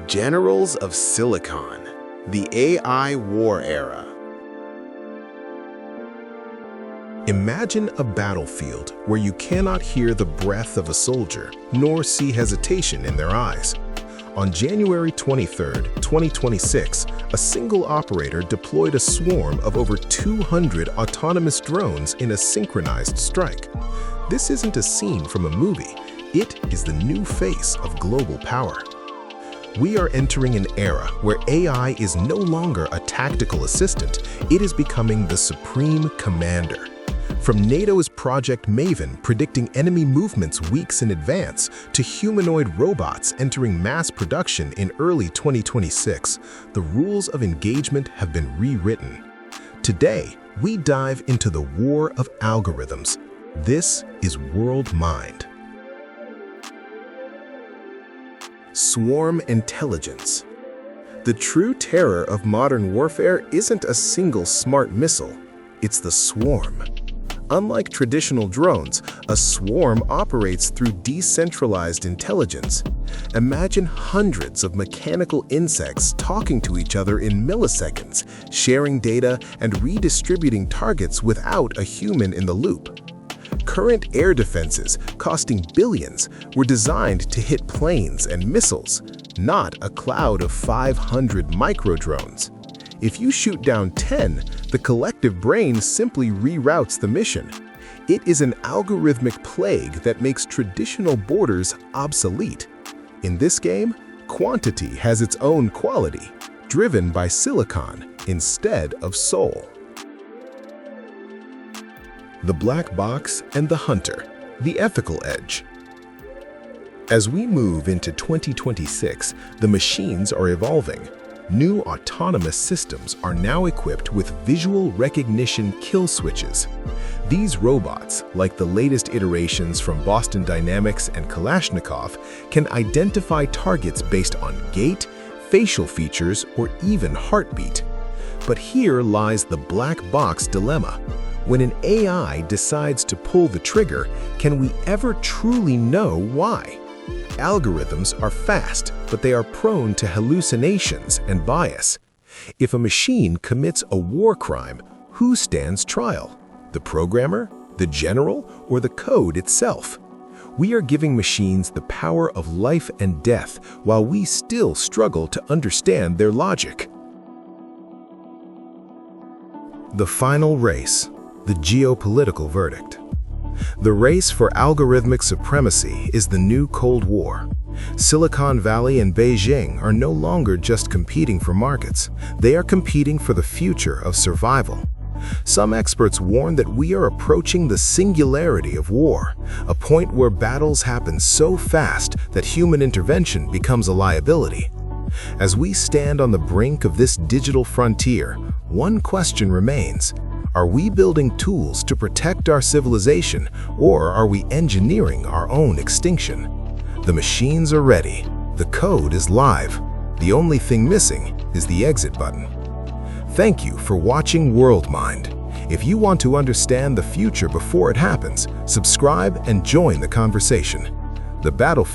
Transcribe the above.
Generals of Silicon, the AI war era. Imagine a battlefield where you cannot hear the breath of a soldier, nor see hesitation in their eyes. On January 23, 2026, a single operator deployed a swarm of over 200 autonomous drones in a synchronized strike. This isn't a scene from a movie. It is the new face of global power. We are entering an era where AI is no longer a tactical assistant. It is becoming the supreme commander. From NATO's Project Maven predicting enemy movements weeks in advance to humanoid robots entering mass production in early 2026, the rules of engagement have been rewritten. Today, we dive into the war of algorithms. This is World Mind. Swarm intelligence. The true terror of modern warfare isn't a single smart missile, it's the swarm. Unlike traditional drones, a swarm operates through decentralized intelligence. Imagine hundreds of mechanical insects talking to each other in milliseconds, sharing data and redistributing targets without a human in the loop. Current air defenses, costing billions, were designed to hit planes and missiles, not a cloud of 500 micro-drones. If you shoot down 10, the collective brain simply reroutes the mission. It is an algorithmic plague that makes traditional borders obsolete. In this game, quantity has its own quality, driven by silicon instead of soul. The black box and the hunter, the ethical edge. As we move into 2026, the machines are evolving. New autonomous systems are now equipped with visual recognition kill switches. These robots, like the latest iterations from Boston Dynamics and Kalashnikov, can identify targets based on gait, facial features, or even heartbeat. But here lies the black box dilemma. When an AI decides to pull the trigger, can we ever truly know why? Algorithms are fast, but they are prone to hallucinations and bias. If a machine commits a war crime, who stands trial? The programmer, the general, or the code itself? We are giving machines the power of life and death while we still struggle to understand their logic. The final race. The geopolitical verdict. The race for algorithmic supremacy is the new Cold War. Silicon Valley and Beijing are no longer just competing for markets. They are competing for the future of survival. Some experts warn that we are approaching the singularity of war, a point where battles happen so fast that human intervention becomes a liability. As we stand on the brink of this digital frontier, one question remains. Are we building tools to protect our civilization, or are we engineering our own extinction? The machines are ready. The code is live. The only thing missing is the exit button. Thank you for watching World Mind. If you want to understand the future before it happens, subscribe and join the conversation. The battlefield